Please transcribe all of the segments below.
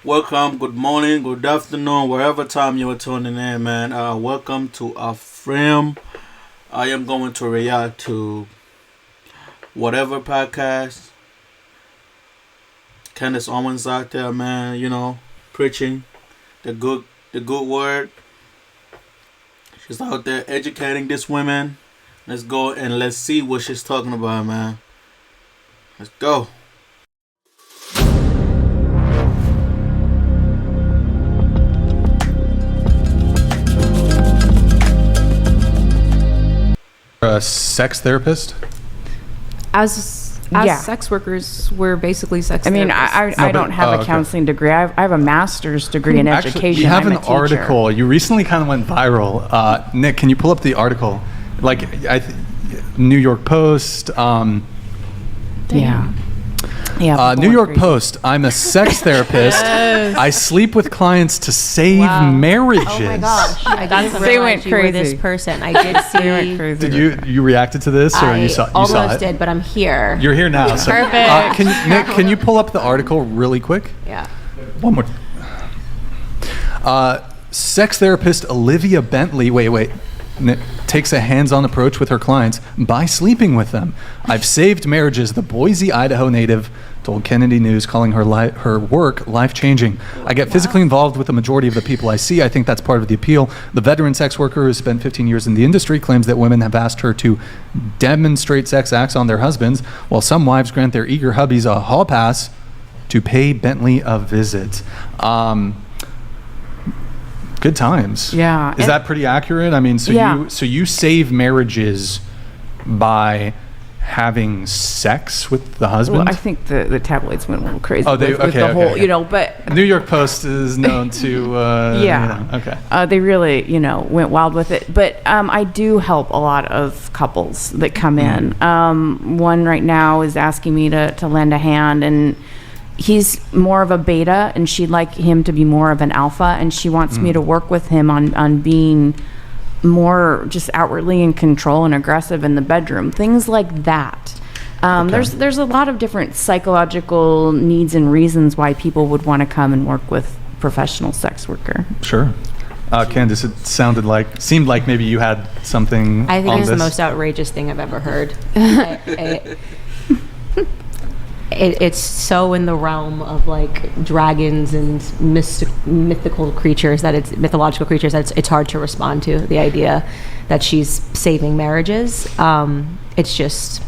Welcome, good morning, good afternoon, wherever time you are tuning in, man. Welcome to Afriame. I am going to react to whatever podcast Candace Owens out there, man. Preaching the good word. She's out there educating these women. Let's go and let's see what she's talking about, man. Let's go. A sex therapist? As Yeah. sex workers, we're basically sex I mean, therapists. I don't have a okay. counseling degree. I have a master's degree in Actually, education. you have I'm an a teacher. article. You recently kind of went viral. Nick, can you pull up the article? New York Post. Yeah. Yeah. New York Post. I'm a sex therapist. I sleep with clients to save marriages. Oh my gosh! I didn't They realize went you were this crazy. person. I did see. They went crazy. Did you reacted to this, or I you saw almost it? did, but I'm here. You're here now. So, Perfect. Nick, can you pull up the article really quick? Yeah. One more. Sex therapist Olivia Bentley. Wait. Takes a hands-on approach with her clients by sleeping with them. I've saved marriages. The Boise, Idaho native told Kennedy News, calling her work life-changing. I get physically involved with the majority of the people I see. I think that's part of the appeal. The veteran sex worker who spent 15 years in the industry claims that women have asked her to demonstrate sex acts on their husbands, while some wives grant their eager hubbies a hall pass to pay Bentley a visit. Good times. Yeah. Is that pretty accurate? I mean, Yeah. you save marriages by having sex with the husband? Well, I think the tabloids went a little crazy. Oh, they- with okay, the okay, whole, okay. But New York Post is known to Yeah. okay. they really, went wild with it. But I do help a lot of couples that come in. One right now is asking me to lend a hand, and he's more of a beta, and she'd like him to be more of an alpha, and she wants me to work with him on being more just outwardly in control and aggressive in the bedroom, things like that. There's a lot of different psychological needs and reasons why people would want to come and work with professional sex worker. Sure. Candace, it seemed like maybe you had something I think on it's this. the most outrageous thing I've ever heard. It's so in the realm of like dragons and mythological creatures that it's hard to respond to. The idea that she's saving marriages, it's just.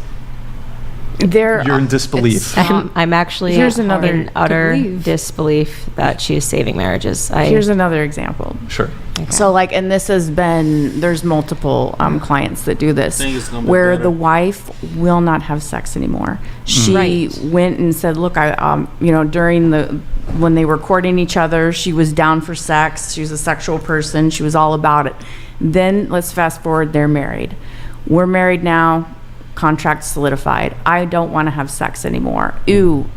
You're in disbelief. I'm actually Here's another in utter believe. disbelief that she is saving marriages. Here's another example. Sure. Okay. So and this has been, there's multiple clients that do this, Think it's gonna be where better. the wife will not have sex anymore. She Right. went and said, look, during when they were courting each other, she was down for sex. She was a sexual person. She was all about it. Then let's fast forward, they're married. We're married now, contract solidified. I don't want to have sex anymore. Ew,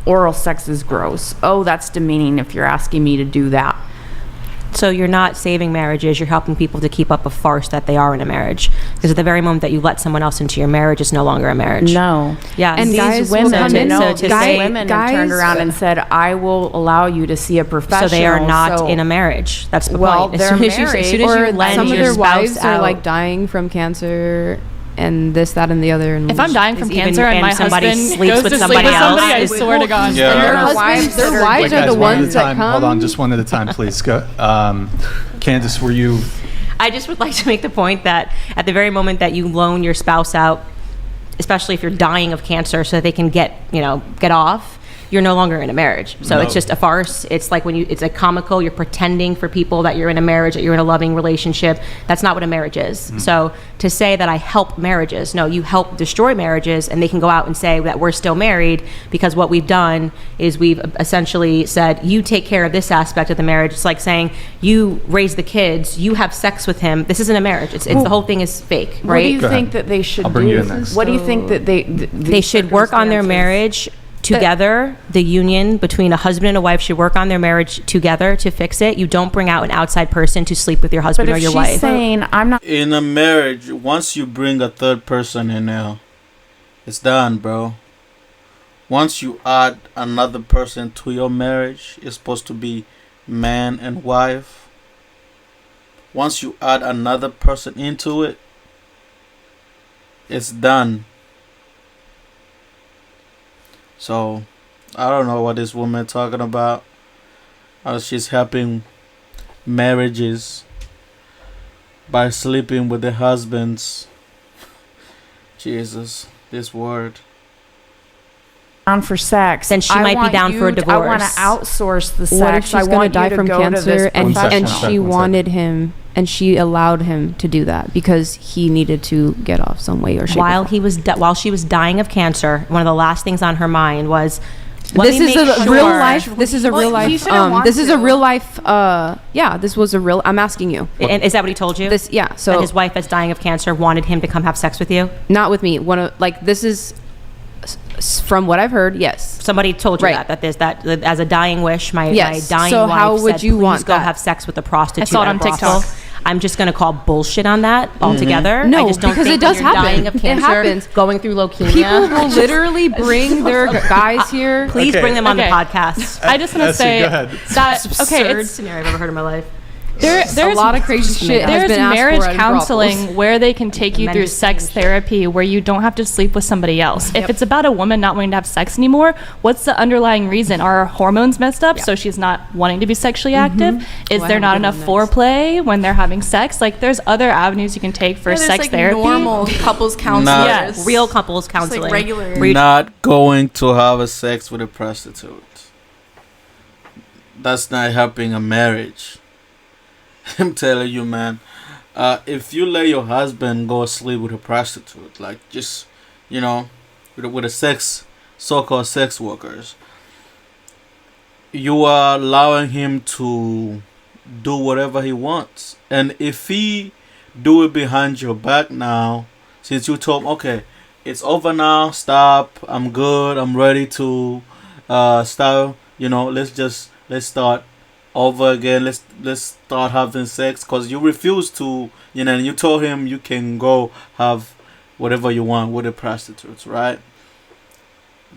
oral sex is gross. Oh, that's demeaning if you're asking me to do that. So you're not saving marriages, you're helping people to keep up a farce that they are in a marriage. Because at the very moment that you let someone else into your marriage, it's no longer a marriage. No. Yeah. And These guys will women, come in- so to these say- women have turned around and said, I will allow you to see a professional. So they are not in a marriage. That's the Well, point. they're As soon married, as you or lend some of your their spouse wives are out, like dying from cancer and this, that, and the other. And If I'm dying from Is even- cancer and and my somebody husband sleeps goes with to somebody sleep with somebody, I else. swear to God. Yeah. their There are husbands, wives their that are- wives Guys, are the one at a ones that time. come. Hold on, just one at a time, please. Go. Candace, were you? I just would like to make the point that at the very moment that you loan your spouse out, especially if you're dying of cancer, so that they can get off, you're no longer in a marriage. So No. it's just a farce. It's like it's a comical. You're pretending for people that you're in a marriage, that you're in a loving relationship. That's not what a marriage is. So to say that I help marriages, no, you help destroy marriages, and they can go out and say that we're still married because what we've done is we've essentially said, you take care of this aspect of the marriage. It's like saying you raise the kids, you have sex with him. This isn't a marriage. It's the whole thing is fake, What do right? you Go ahead. think that they should I'll bring do? you in next. What do you think that They should work on their marriage together. The union between a husband and a wife should work on their marriage together to fix it. You don't bring out an outside person to sleep with your husband But or if your she's wife. saying, I'm not. In a marriage, once you bring a third person in there, it's done, bro. once you add another person to your marriage, it's supposed to be man and wife. Once you add another person into it, it's done. So, I don't know what this woman talking about. She's helping marriages by sleeping with the husbands. Jesus, this word. Down for sex, Then she might be down for a I want to divorce. outsource the sex. What if she's I going want to die you from go to cancer this and professional. she One wanted him and she allowed him to do that because he needed to get off some way or shape? While she was dying of cancer, one of the last things on her mind was, This is a real life. This is a real Well, he life. shouldn't want This is a to. real life. Yeah, this was a real. I'm asking you. And is that what he told you? This. Yeah. That So his wife, that's dying of cancer, wanted him to come have sex with you? not with me. One of like this is from what I've heard. Yes. Somebody told you Right. that there's that as a dying wish. My Yes. dying So wife how would said, you please want go that? have sex with a prostitute. I saw it at on a brothel." TikTok. I'm just going to call bullshit on that altogether. No, I just don't because think it does when you're happen. dying of It cancer, happens. going through leukemia. People will literally bring their guys here. Please Okay. bring them on the Okay. podcast. I just want to Essie, say go ahead. that okay, Absurd it's scenario I've ever heard in my life. there's a lot of crazy shit has There's been asked marriage for at counseling brothels. where they can take you Men through just sex saying shit. therapy where you don't have to sleep with somebody else. If it's about a woman not wanting to have sex anymore, what's the underlying reason? Are her hormones messed up so she's not wanting to be sexually active? Is Oh, I there have a not good enough one next. foreplay when they're having sex? Like there's other avenues you can take for There's sex like therapy. normal couples counselors. Yes. Real couples It's counseling. like regular. Where you- Not going to have a sex with a prostitute. That's not helping a marriage. I'm telling you, man. If you let your husband go sleep with a prostitute, like just, with a so-called sex workers, you are allowing him to do whatever he wants. And if he do it behind your back now, since you told him, okay, it's over now, stop, I'm good, I'm ready to start, let's start over again, let's start having sex, because you refuse to, and you told him you can go have whatever you want with the prostitutes, right?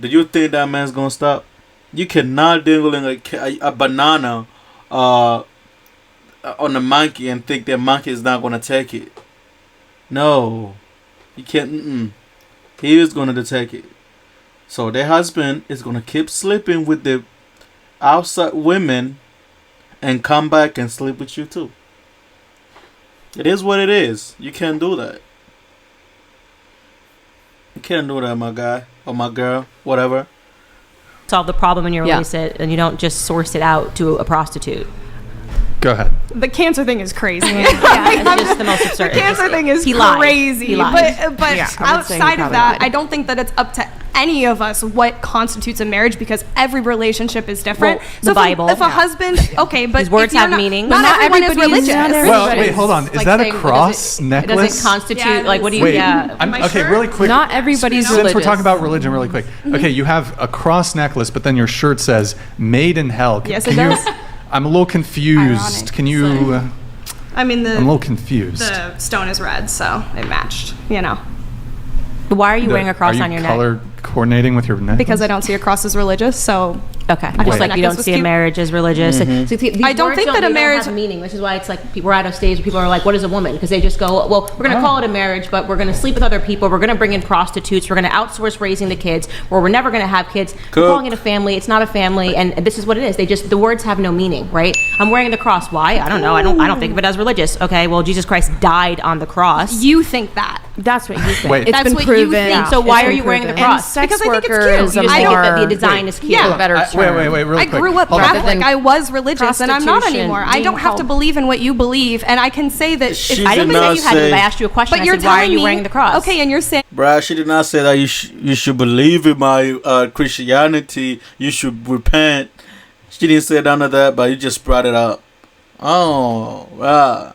Do you think that man's gonna stop? You cannot dingle a banana on a monkey and think that monkey is not gonna take it. No, you can't. He is gonna take it. So their husband is gonna keep sleeping with the outside women and come back and sleep with you too. It is what it is. You can't do that. You can't do that, my guy or my girl, whatever. solve the problem and you Yeah. release it, and you don't just source it out to a prostitute. Go ahead. The cancer thing is crazy. It's just the most absurd. The cancer thing is He lied. crazy. He lied. But Yeah, I would say he outside of probably that, lied. I don't think that it's up to any of us what constitutes a marriage, because every relationship is different. Well, so the if Bible. if a husband, okay, but These words if you're have not, meaning. Not, But not everyone is everybody is- religious. not everybody Well, Everybody wait, is, hold on. Is like, that a saying, cross It necklace? doesn't constitute, Yeah, like, what do you, Wait, yeah. okay, really quick. Not everybody's Since religious. we're talking about religion really quick. Okay, you have a cross necklace, but then your shirt says "Made in Hell." Yes, Can it you- does. I'm a little confused. Ironic. Can you? I mean, I'm a little confused. the stone is red, so it matched, Why are you wearing a cross on your Are you neck? color coordinating with your necklace? because I don't see a cross as religious, so Okay, thought just the like you don't necklace was see a cute. marriage as religious. Mm-hmm. So these I don't words think that a they don't marriage- have meaning. This is why it's like we're at a stage where people are like, "What is a woman?" Because they just go, "Well, we're going to call it a marriage, but we're going to sleep with other people. We're going to bring in prostitutes. We're going to outsource raising the kids, or we're never going to have kids. We're Cook. calling it a family. It's not a family, and this is what it is. The words have no meaning, right? I'm wearing the cross. Why? I don't know. I don't think of it as religious. Okay, well, Jesus Christ died on the cross. you think that. That's what you think. Wait. It's That's been what you proven. think. So why It's are been you wearing the proven. cross? And sex Because I think it's worker cute. is You a just think more that the design is cute. Yeah. better Wait, term. wait, really I quick. grew up Hold on. Rather Catholic. than I was religious, and I'm not prostitution anymore. I being don't have to called- believe in what you believe, and I can say that. She if, I didn't did say not you had to. say- I asked you a question. but I you're said, "Why are telling you me wearing the cross?" Okay, and you're saying Bruh, she did not say that you should believe in my Christianity. You should repent. She didn't say none of that, but you just brought it up. Oh, wow.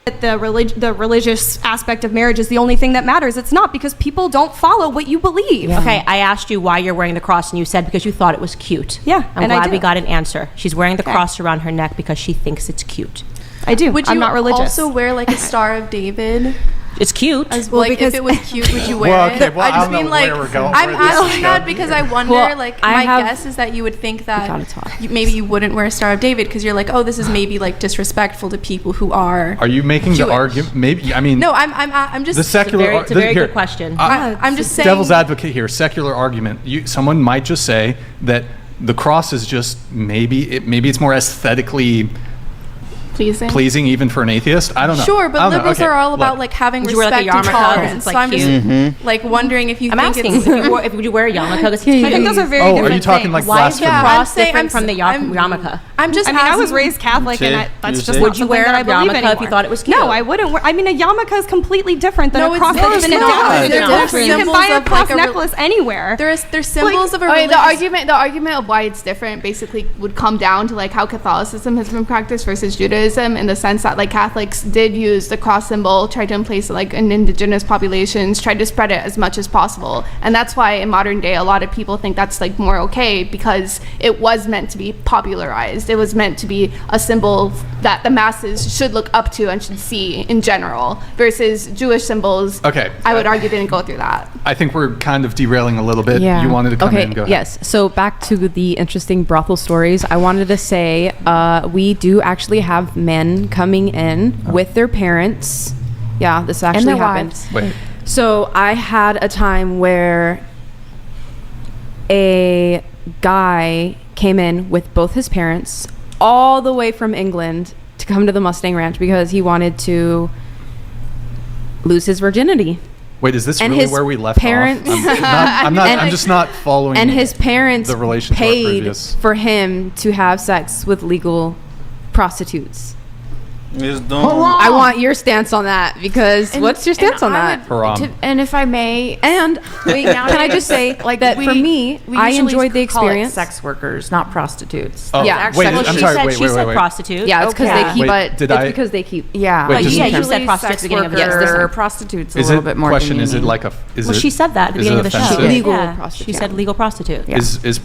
that the religious aspect of marriage is the only thing that matters. It's not, because people don't follow what you believe. Okay, I asked you why you're wearing the cross, and you said because you thought it was cute. Yeah, I'm and I glad do. we got an answer. She's wearing the Okay. cross around her neck because she thinks it's cute. I do. Would I'm you not religious. also wear like a Star of David? It's cute. Well, like, if it was cute, would you wear Well, okay, it? well, I just don't know mean, like, where we're going, I'm where this is asking that going. because I wonder, Well, like, I my have- guess is that you would think that gotta talk. maybe you wouldn't wear a Star of David because you're like, oh, this is maybe like disrespectful to people who are. Are you making the Jewish. argument? Maybe, I mean, No, I'm just. the secular. It's a very good question. I'm just saying. Devil's advocate here. Secular argument. Someone might just say that the cross is just maybe it's more aesthetically pleasing even for an atheist. I don't know. Sure, I but don't know. liberals Okay, are all about look. like having Would you wear, like, a respect and yarmulke 'cause tolerance. it's, So like, I'm just cute? like wondering if you I'm think asking, it's. would you wear a yarmulke? 'Cause it's I think those are very Oh, different are you talking things. like Why is the blasphemy? cross saying- different from the yarmulke? I'm just. I mean, I was asking- raised Catholic, and See? that's You just see? not Would you something wear that a I believe yarmulke anymore. if you thought it was cute? No, I wouldn't. I mean, a yarmulke is completely different than No, a it's cross not. that's been It's not. adapted. They're You can symbols buy a of, cross like, necklace anywhere. There's symbols of a Okay, religious. the argument of why it's different basically would come down to like how Catholicism has been practiced versus Judaism, in the sense that like Catholics did use the cross symbol, tried to emplace it like in indigenous populations, tried to spread it as much as possible, and that's why in modern day a lot of people think that's like more okay, because it was meant to be popularized. It was meant to be a symbol that the masses should look up to and should see in general, versus Jewish symbols. Okay. I would argue didn't go through that. I think we're kind of derailing a little bit. You wanted to come in. Go ahead. Yes. So back to the interesting brothel stories. I wanted to say we do actually have men coming in with their parents. Yeah, this actually their happened. wives. Wait. So I had a time where a guy came in with both his parents all the way from England to come to the Mustang Ranch because he wanted to lose his virginity. Wait, is this And really his where we left parents- off? I'm And- just not following. And his parents the relation to our paid previous. for him to have sex with legal prostitutes. It's done. I want your stance on that because what's your stance on that? Haram. And if I may, And wait, can I just say like that for me, I usually enjoyed the call it experience. sex workers, not prostitutes. Oh, Yeah, wait, actually- I'm she sorry. said, Wait, she wait, said wait. prostitute. Yeah, it's because Okay. they keep. Wait, did it's I- because they keep. Yeah, Wait, but just- yeah, you usually said prostitute at the beginning of the Yes, this or time. prostitutes a Is little it bit more question? Is it demeaning. like a? Is Well, it, she said that at the is it beginning of the show. offensive? Legal Yeah, prostitute. She said legal prostitute. Yeah. Is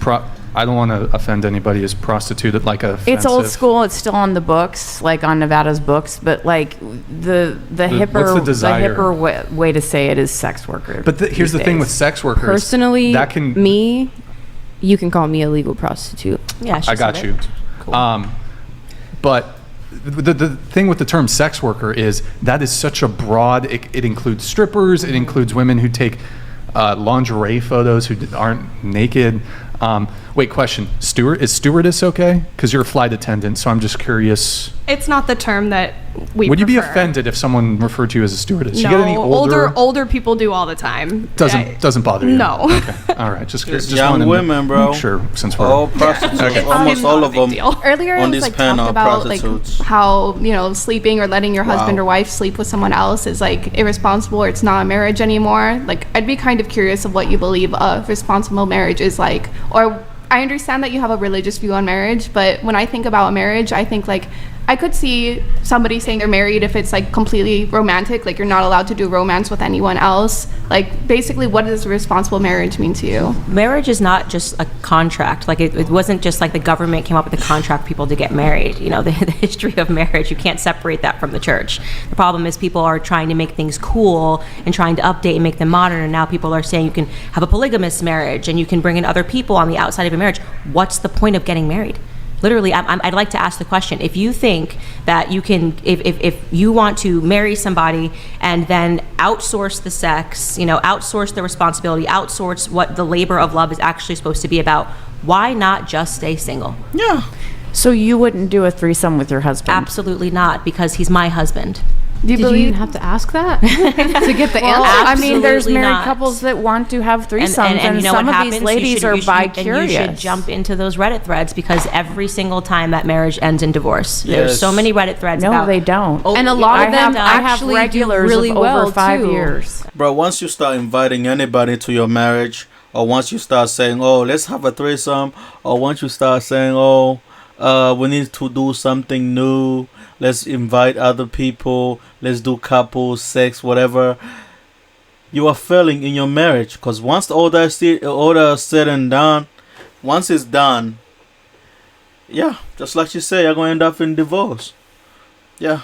I don't want to offend anybody. Is prostitute like a? It's old school. It's still on the books, like on Nevada's books. But like the hipper, what's the desire? way to say it is sex worker. But here's the these thing days. with sex workers. Personally, that can me, you can call me a legal prostitute. Yeah, she I got said you. it. Cool. But the thing with the term sex worker is that is such a broad. It includes strippers. It includes women who take lingerie photos who aren't naked. Wait, question. Is stewardess okay? Because you're a flight attendant, so I'm just curious. It's not the term that we Would you be prefer. offended if someone referred to you as a stewardess? No, You get any older? older people do all the time. Doesn't bother you? No. Okay. All right. Just curious. It's Just young wanted to women, bro. make sure, since we're All prostitutes, almost all of them. Earlier, On it was this like pen talked are about like prostitutes. how sleeping or letting your husband Wow. or wife sleep with someone else is like irresponsible, or it's not a marriage anymore. Like, I'd be kind of curious of what you believe a responsible marriage is like. Or I understand that you have a religious view on marriage, but when I think about a marriage, I think like I could see somebody saying they're married if it's like completely romantic, like you're not allowed to do romance with anyone else. Like, basically, what does a responsible marriage mean to you? Marriage is not just a contract. Like it wasn't just like the government came up with a contract for people to get married. You know, the history of marriage, you can't separate that from the church. The problem is people are trying to make things cool and trying to update and make them modern. And now people are saying you can have a polygamous marriage and you can bring in other people on the outside of a marriage. What's the point of getting married? Literally, I'd like to ask the question: if you think that you can, if you want to marry somebody and then outsource the sex, outsource the responsibility, outsource what the labor of love is actually supposed to be about, why not just stay single? Yeah. So you wouldn't do a threesome with your husband? Absolutely not, because he's my husband. Do you Did you believe? even have to ask that to get the Well, answer? I mean, there's Absolutely married not. couples that want to have threesomes, and, you know some what of happens? these You ladies should- are you should- bi-curious. And you should jump into those Reddit threads, because every single time that marriage ends in divorce, there's Yes. so many Reddit threads No, about. they don't. Oh, And a lot of I them have actually do regulars really of well, over 5 too. years. Bro, once you start inviting anybody to your marriage, or once you start saying, oh, let's have a threesome, or once you start saying, oh, we need to do something new, let's invite other people, let's do couples, sex, whatever, you are failing in your marriage. Because once all that said and done, once it's done, yeah, just like you say, you're going to end up in divorce. Yeah.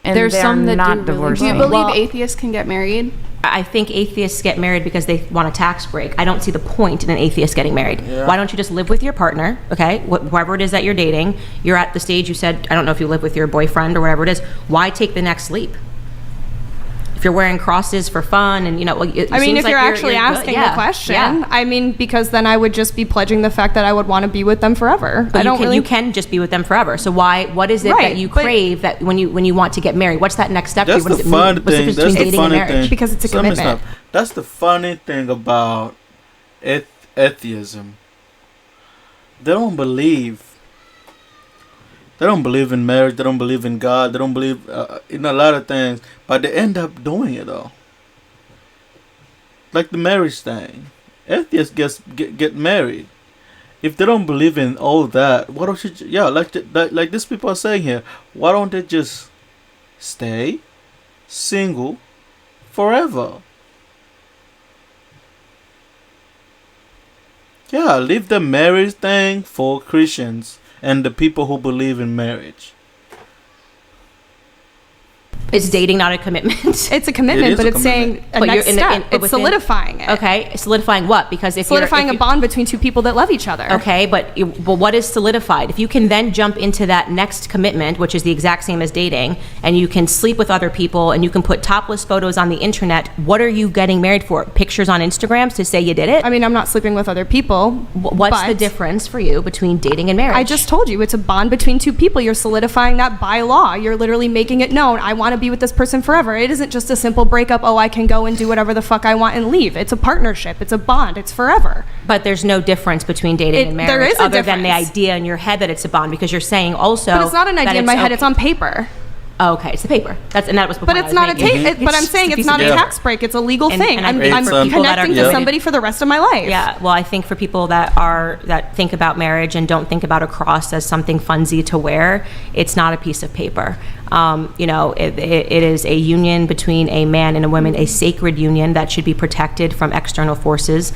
and There's they're some that not do really divorcing. Do you believe Well- atheists can get married? I think atheists get married because they want a tax break. I don't see the point in an atheist getting married. Yeah. Why don't you just live with your partner, okay? Whoever it is that you're dating, you're at the stage you said, I don't know if you live with your boyfriend or whatever it is. Why take the next leap? If you're wearing crosses for fun and, well, it I mean, seems if like you're actually good. asking Yeah. the question, Yeah. I mean, because then I would just be pledging the fact that I would want to be with them forever. But I don't really. you can just be with them forever. So what is it Right, that you but- crave that when you want to get married? What's that next step? That's What does the it fun mean? What's the thing. difference That's between the dating and funny marriage? thing. Because it's a Some is commitment. not- That's the funny thing about atheism. They don't believe. They don't believe in marriage. They don't believe in God. They don't believe in a lot of things. But they end up doing it though. Like the marriage thing. Atheists get married. If they don't believe in all that, why don't you? Like these people are saying here. Why don't they just stay single forever? Yeah, leave the marriage thing for Christians and the people who believe in marriage. Is dating not a commitment? It's a It commitment, is but a it's commitment. saying a But next you're step. but It's within- solidifying it. Okay, solidifying what? Because if Solidifying you're, a bond between two people that love each other. Okay, but what is solidified? If you can then jump into that next commitment, which is the exact same as dating, and you can sleep with other people, and you can put topless photos on the internet, what are you getting married for? Pictures on Instagrams to say you did it? I mean, I'm not sleeping with other people. What's the but difference for you between dating and marriage? I just told you, it's a bond between two people. You're solidifying that by law. You're literally making it known. I want to be with this person forever. It isn't just a simple breakup. Oh, I can go and do whatever the fuck I want and leave. It's a partnership. It's a bond. It's forever. But there's no difference between dating and marriage, there is a other than the difference. idea in your head that it's a bond, because you're saying also. But it's not an that idea in my head. okay. It's on paper. Oh, okay, it's the paper. That was the But point I it's was not a making. but I'm saying just it's piece of not a paper. tax break. It's a legal And- thing. and I I'm, think I'm for people that are connecting to committed- somebody for the rest of my life. Yeah, well, I think for people that think about marriage and don't think about a cross as something funsy to wear, it's not a piece of paper. It is a union between a man and a woman, a sacred union that should be protected from external forces.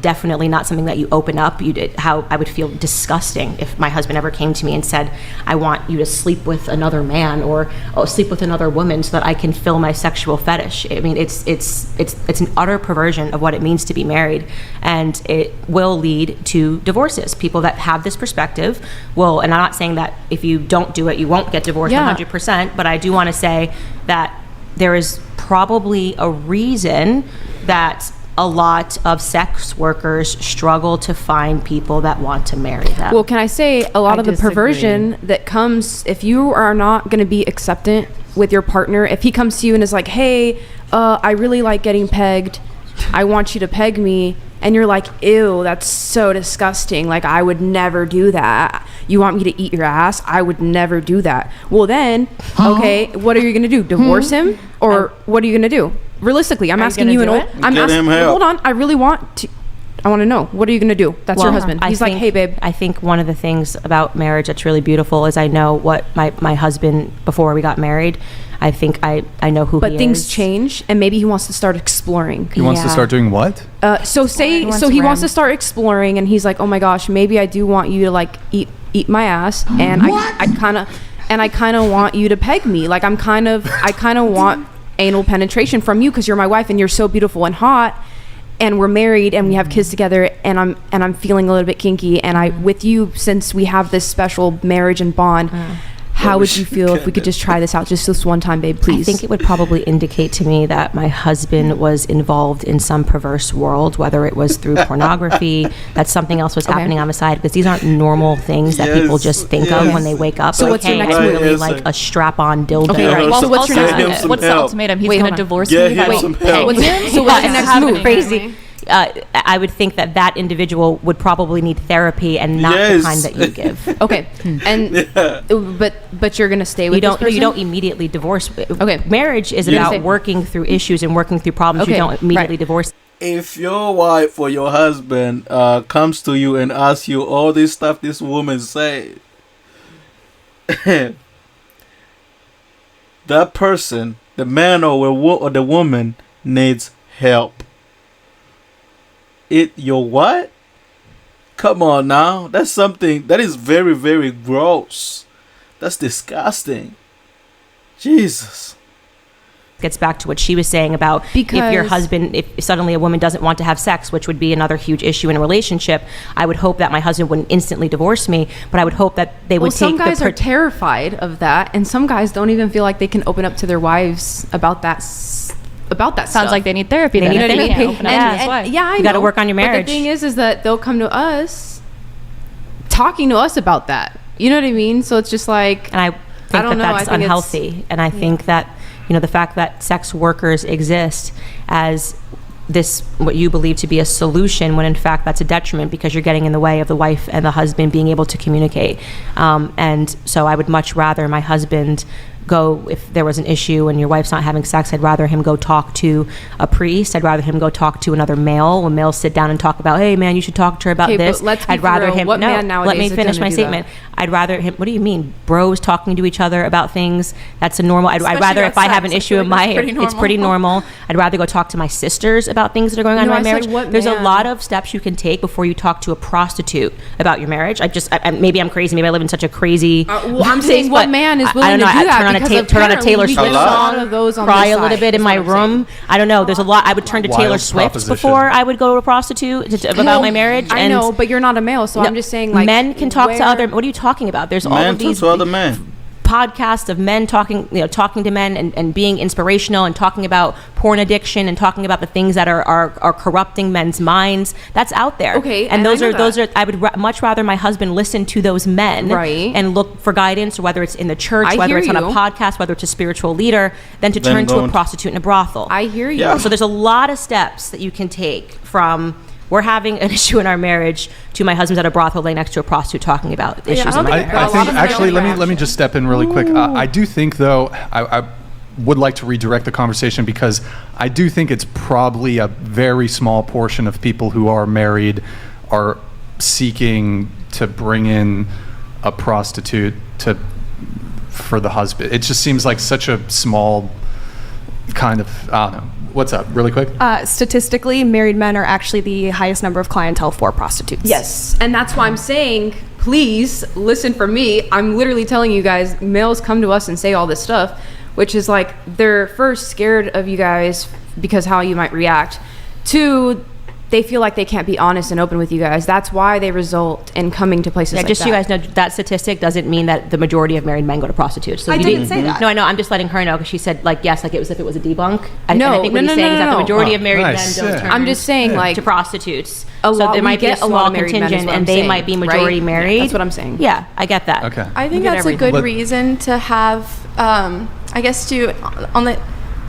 Definitely not something that you open up. How I would feel disgusting if my husband ever came to me and said, "I want you to sleep with another man or sleep with another woman so that I can fill my sexual fetish." I mean, it's an utter perversion of what it means to be married, and it will lead to divorces. People that have this perspective will, and I'm not saying that if you don't do it, you won't get divorced Yeah. 100%, but I do want to say that there is probably a reason that a lot of sex workers struggle to find people that want to marry them. Well, can I say a lot I of the disagree. perversion that comes if you are not going to be acceptant with your partner, if he comes to you and is like, "Hey, I really like getting pegged. I want you to peg me." And you're like, "Ew, that's so disgusting. Like, I would never do that. You want me to eat your ass? I would never do that." Well, then, okay, what are you going to do? Divorce him? Or what are you going to do? Realistically, I'm Are you asking gonna you an do old... it? I'm Get him asking... help. Hold on. I really want to... I want to know. What are you going to do? That's your Well, husband. I He's like, think- "Hey, babe." I think one of the things about marriage that's really beautiful is I know what my husband, before we got married, I think I know who he But things is. change, and maybe he wants to start exploring. He wants to Yeah. start doing what? So He wants he wants ram. to start exploring, and he's like, "Oh my gosh, maybe I do want you to like eat my ass, and I kind of want you to peg me. Like I kind of want anal penetration from you because you're my wife and you're so beautiful and hot, and we're married and we have kids together, and I'm feeling a little bit kinky, and I with you since we have this special marriage and bond." How would you feel if we could just try this out just this one time, babe, please? I think it would probably indicate to me that my husband was involved in some perverse world, whether it was through pornography, that something else was happening on the side, because these aren't normal things that people just think of when they wake up. So Like, what's your hey, next I'm move? really like a strap-on dildo. Okay, right. Well, So what's your get next him move? some What's the help. ultimatum? He's Wait, going hold to on. divorce Get me. him Wait, some peg help. What's me? your- so what's your next move? Crazy. I would think that individual would probably need therapy and not Yes. the kind that you give. Okay, and but you're gonna stay with You this person? don't immediately divorce. Okay. Marriage is Yeah. about working through issues and working through problems. You Okay, don't immediately right. divorce. If your wife or your husband comes to you and asks you all this stuff this woman say, that person, the man or the woman, needs help. Your what? Come on now. That's something that is very, very gross. That's disgusting. Jesus. Gets back to what she was saying about if your Because- husband, if suddenly a woman doesn't want to have sex, which would be another huge issue in a relationship, I would hope that my husband wouldn't instantly divorce me, but I would hope that they would Well, some take guys the are terrified of that, and some guys don't even feel like they can open up to their wives about that. About that Sounds stuff. like they need therapy. They Then need if they therapy. can't open up to Yeah. his and, wife. yeah, I You know. gotta work on your But marriage. the thing is that they'll come to us talking to us about that. You know what I mean? So it's just like, and I think don't that know, that's I think it's- unhealthy. And I think that, the fact that sex workers exist as this, what you believe to be a solution, when in fact that's a detriment, because you're getting in the way of the wife and the husband being able to communicate. And so I would much rather my husband go, if there was an issue and your wife's not having sex, I'd rather him go talk to a priest. I'd rather him go talk to another male. When males sit down and talk about, hey man, you should talk to her about Okay, but this. let's be I'd rather real. him. What No, man nowadays let me is finish gonna my do statement. I'd rather him. What do you mean, bros talking to each other about things? That's a normal. I'd Especially rather about if I have sex, an I issue feel in like my, that's pretty it's pretty normal. I'd rather go talk to my sisters about things that are going on No, in my I said marriage. what There's a man? lot of steps you can take before you talk to a prostitute about your marriage. Maybe I'm crazy. Maybe I live in such a crazy. well, I'm place, saying what but man is I willing don't to know. do I'd that? turn on a Because turn on a apparently Taylor we Swift get a lot song, of those on cry this a little side, bit in is my what I'm room. I don't know. There's a lot. I would turn to Wild Taylor Swift proposition. before I would go to a prostitute about Well, my marriage. I and know, but you're not a male, so No, I'm just saying, like, men can talk to where- other. What are you talking about? There's all Man of these to other men. podcasts of men talking to men and being inspirational and talking about porn addiction and talking about the things that are corrupting men's minds. That's out there. Okay, and and those I are know those that. are. I would much rather my husband listen to those men, Right. and look for guidance, whether it's in the church, I whether hear it's on a you. podcast, whether it's a spiritual leader, than to Then turn to a going- prostitute in a brothel. I hear you. Yeah. So there's a lot of steps that you can take from. We're having an issue in our marriage to my husband's at a brothel laying next to a prostitute talking about issues I in don't my think marriage. I a lot think of actually male let me just step in really quick. I do think though I would like to redirect the conversation, because I do think it's probably a very small portion of people who are married are seeking to bring in a prostitute for the husband. It just seems like such a small kind of, I don't know. What's up, really quick? Statistically, married men are actually the highest number of clientele for prostitutes. Yes, and that's why I'm saying, please listen for me. I'm literally telling you guys, males come to us and say all this stuff, which is like, they're first scared of you guys because how you might react. Two, they feel like they can't be honest and open with you guys. That's why they result in coming to places Yeah, like just that. so you guys know, that statistic doesn't mean that the majority of married men go to prostitutes. So I you didn't say that. No, I know. I'm just letting her know, because she said like yes, like it was if it was a debunk. No, and I think what no, he's no, saying no, is that no. the majority Oh, of married nice, men don't yeah. turn I'm just saying, like, to prostitutes. a so lot- there we might be a get a lot small of married men, is contingent, what and I'm they saying. might be majority Right. Yeah, married. that's what I'm saying. Yeah, I get that. Okay. I think Get that's a everything. good reason to have, I guess, to on the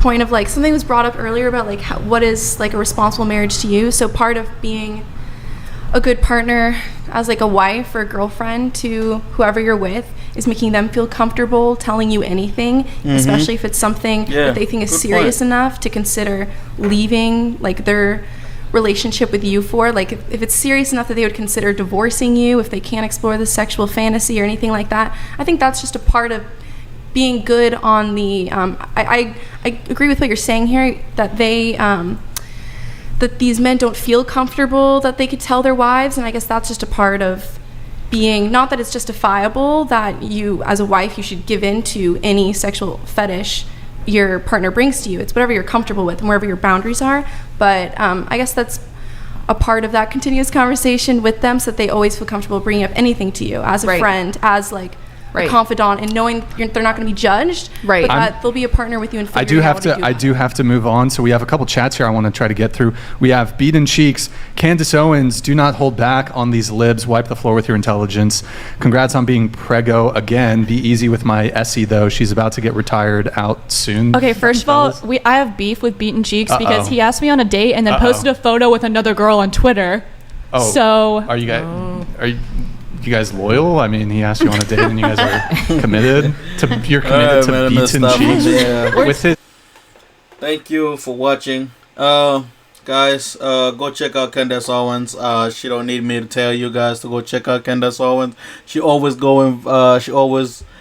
point of like something was brought up earlier about like what is like a responsible marriage to you. So part of being a good partner as like a wife or a girlfriend to whoever you're with is making them feel comfortable telling you anything, especially if it's something Yeah, that they think is good serious point. enough to consider leaving like their relationship with you for. Like if it's serious enough that they would consider divorcing you if they can't explore the sexual fantasy or anything like that. I think that's just a part of being good on the I agree with what you're saying here, that they that these men don't feel comfortable that they could tell their wives, and I guess that's just a part of being, not that it's justifiable that you as a wife you should give in to any sexual fetish your partner brings to you. It's whatever you're comfortable with and wherever your boundaries are, but I guess that's a part of that continuous conversation with them, so that they always feel comfortable bringing up anything to you as a Right. friend, as like Right. a confidant, and knowing they're not going to be judged, Right. but that they'll be a partner with you and I do have to move on. So we have a couple chats here I want to try to get through. We have Beaten Cheeks. Candace Owens, do not hold back on these libs. Wipe the floor with your intelligence. Congrats on being prego again. Be easy with my Essie though. She's about to get retired out soon. Okay, first of all, Fellas. I have beef with Beaten Cheeks because Uh-oh. he asked me on a date and then posted a photo with another girl on Twitter. Oh, So are you guys loyal? I mean, he asked you on a date and you guys are committed to. You're committed to man, I messed Beaten up. Cheeks Yeah. with his. Thank you for watching. Guys, go check out Candace Owens. She don't need me to tell you guys to go check out Candace Owens. She always going viral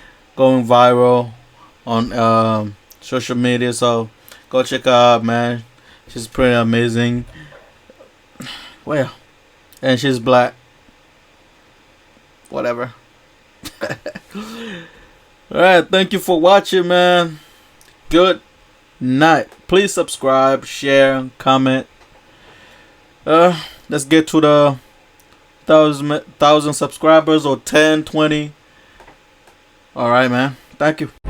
on social media. So go check her out, man. She's pretty amazing. Well, and she's black. Whatever. Alright, thank you for watching, man. good night. Please subscribe, share, comment. Let's get to the 1,000 subscribers, or 10, 20. All right, man. Thank you.